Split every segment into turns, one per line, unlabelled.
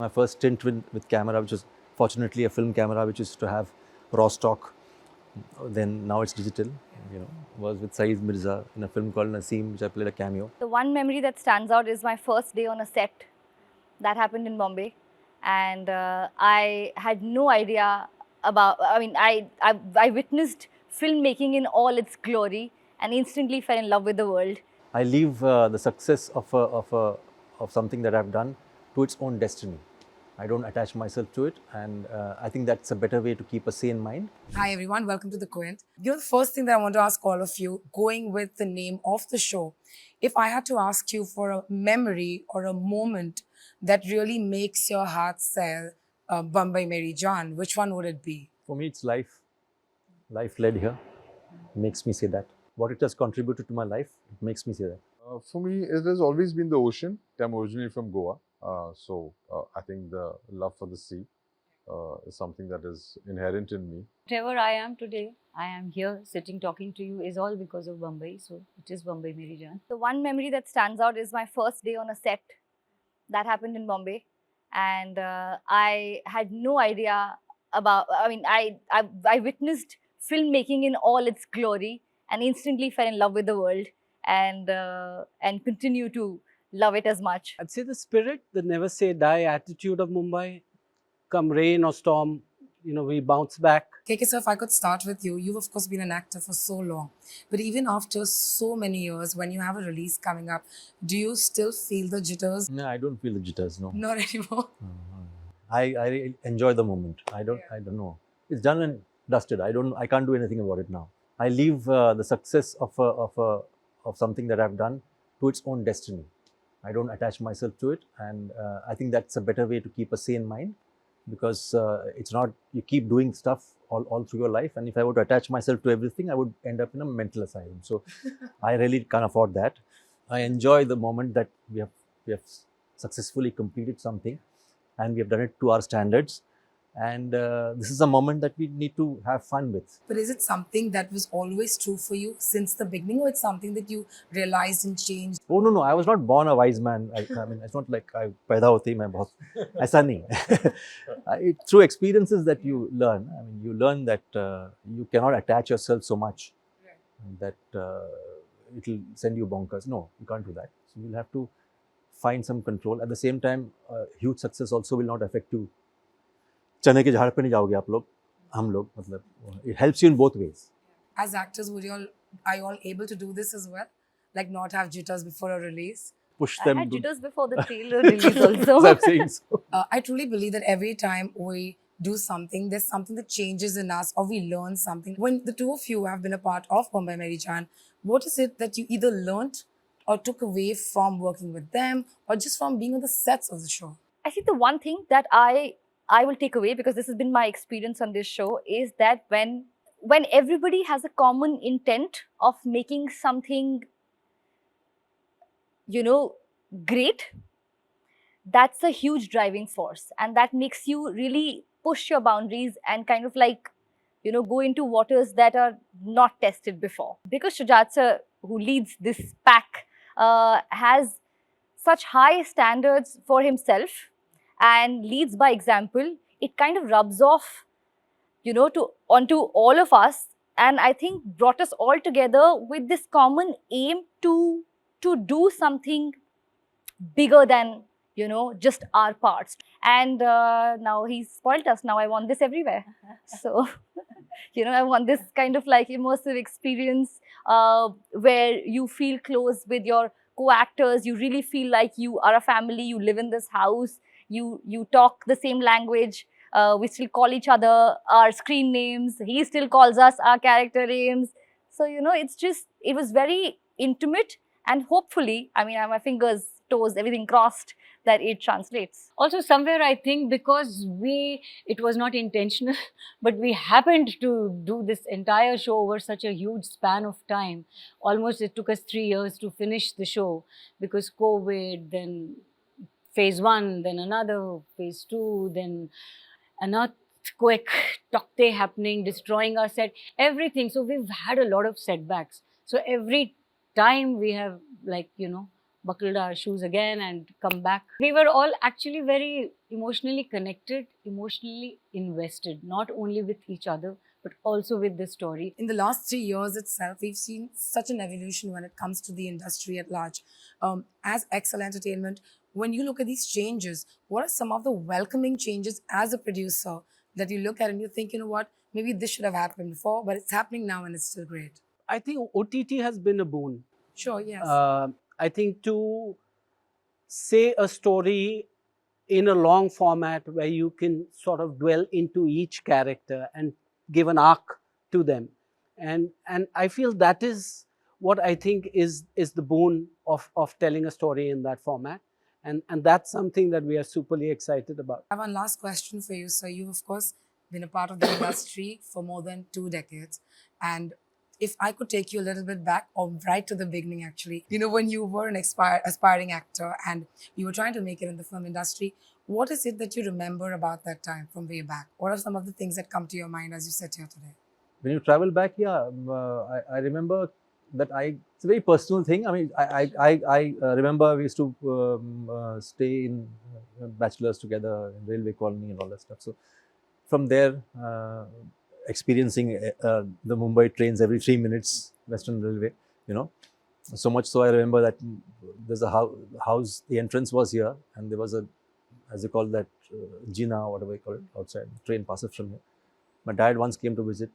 My first stint with camera, which was fortunately a film camera, which used to have raw stock. Then now it's digital. Was with Saeed Mirza in a film called Naseem, which I played a cameo.
The one memory that stands out is my first day on a set that happened in Bombay, and I had no idea about. I witnessed filmmaking in all its glory and instantly fell in love with the world.
I leave the success of something that I've done to its own destiny. I don't attach myself to it, and I think that's a better way to keep a sane mind.
Hi everyone, welcome to the Quint. The first thing that I want to ask all of you, going with the name of the show, if I had to ask you for a memory or a moment that really makes your heart say, Bambai Meri Jaan, which one would it be?
For me, it's life. Life led here makes me say that. What it has contributed to my life, it makes me say that.
For me, it has always been the ocean. I'm originally from Goa. So I think the love for the sea is something that is inherent in me.
Whatever I am today, I am here sitting talking to you is all because of Mumbai. So it is Bambai Meri Jaan.
The one memory that stands out is my first day on a set that happened in Bombay, and I had no idea about. I witnessed filmmaking in all its glory and instantly fell in love with the world, and continue to love it as much.
I'd say the spirit, the never say die attitude of Mumbai. Come rain or storm, we bounce back.
KK sir, if I could start with you, you've of course been an actor for so long, but even after so many years, when you have a release coming up, do you still feel the jitters?
No, I don't feel the jitters. No,
Not anymore.
I enjoy the moment. I don't know. It's done and dusted. I can't do anything about it now. I leave the success of something that I've done to its own destiny. I don't attach myself to it, and I think that's a better way to keep a sane mind, because it's not, you keep doing stuff all through your life, and if I were to attach myself to everything, I would end up in a mental asylum. So I really can't afford that. I enjoy the moment that we have successfully completed something, and we have done it to our standards, and this is a moment that we need to have fun with.
But is it something that was always true for you since the beginning, or it's something that you realized and changed?
Oh no, I was not born a wise man. I mean, it's not like I पैदा होते ही मैं बहुत ऐसा नहीं. Through experiences that you learn. I mean, you learn that you cannot attach yourself so much that it will send you bonkers. No, you can't do that. So you'll have to find some control. At the same time, huge success also will not affect you. चने के झाड़ पे नहीं जाओगे आप लोग, हम लोग, मतलब it helps you in both ways.
As actors, are you all able to do this as well? Like not have jitters before a release?
Push
I
them.
had jitters before the trailer release also.
I'm saying so.
I truly believe that every time we do something, there's something that changes in us or we learn something. When the two of you have been a part of Bambai Meri Jaan, what is it that you either learnt or took away from working with them, or just from being on the sets of the show?
I think the one thing that I will take away, because this has been my experience on this show, is that when everybody has a common intent of making something, great, that's a huge driving force, and that makes you really push your boundaries and kind of like, go into waters that are not tested before. Because Shujat sir, who leads this pack, has such high standards for himself and leads by example, it kind of rubs off, onto all of us, and I think brought us all together with this common aim to do something bigger than, just our parts. And now he's spoiled us. Now I want this everywhere. So, I want this kind of like immersive experience where you feel close with your co-actors. You really feel like you are a family. You live in this house. You talk the same language. We still call each other our screen names. He still calls us our character names. So, it was very intimate, and hopefully, I mean, my fingers, toes, everything crossed, that it translates.
Also, somewhere I think because it was not intentional, but we happened to do this entire show over such a huge span of time. Almost it took us 3 years to finish the show, because COVID, then phase 1, then another, phase 2, then an earthquake, Tokte happening, destroying our set, everything. So we've had a lot of setbacks. So every time we have buckled our shoes again and come back. We were all actually very emotionally connected, emotionally invested, not only with each other, but also with the story.
In the last 3 years itself, we've seen such an evolution when it comes to the industry at large. As Excel Entertainment, when you look at these changes, what are some of the welcoming changes as a producer that you look at and you think, you know what, maybe this should have happened before, but it's happening now and it's still great?
I think OTT has been a boon.
Sure, yes.
I think to say a story in a long format where you can sort of dwell into each character and give an arc to them, and I feel that is what I think is the boon of telling a story in that format, and that's something that we are superly excited about.
I have one last question for you. So you've, of course, been a part of the industry for more than 2 decades. And if I could take you a little bit back, or right to the beginning, actually, you know, when you were an aspiring actor and you were trying to make it in the film industry, what is it that you remember about that time from way back? What are some of the things that come to your mind as you sit here today?
When you travel back, yeah, I remember that it's a very personal thing. I mean, I remember we used to stay in bachelors together in railway colony and all that stuff. So from there, experiencing the Mumbai trains every 3 minutes, Western Railway, you know. So much so I remember that there's a house, the entrance was here, and there was a, as they call that, Jina, whatever you call it, outside. The train passes from here. My dad once came to visit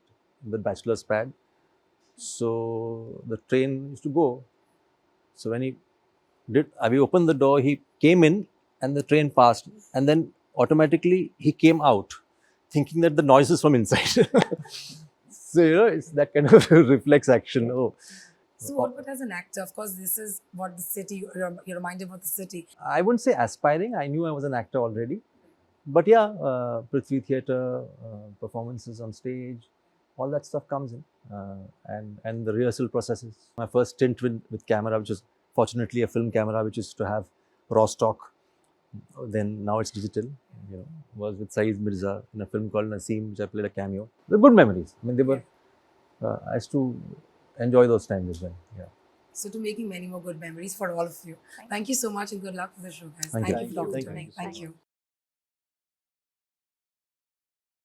the bachelor's pad. So the train used to go. So when he did, we opened the door, he came in and the train passed. And then automatically he came out, thinking that the noise is from inside. So, you know, it's that kind of reflex action. Oh.
So what about as an actor? Of course, this is what the city, you're reminded about the city.
I wouldn't say aspiring. I knew I was an actor already. But yeah, Prithvi Theatre, performances on stage, all that stuff comes in. And the rehearsal processes. My first stint with camera, which was fortunately a film camera, which used to have raw stock. Then now it's digital, you know, was with Saeed Mirza in a film called Naseem, which I played a cameo. They're good memories. I mean, they were, I used to enjoy those times as well. Yeah.
So to making many more good memories for all of you. Thank you so much and good luck for the show, guys.
Thank you.
For talking
Thank
to
you.
me. Thank you.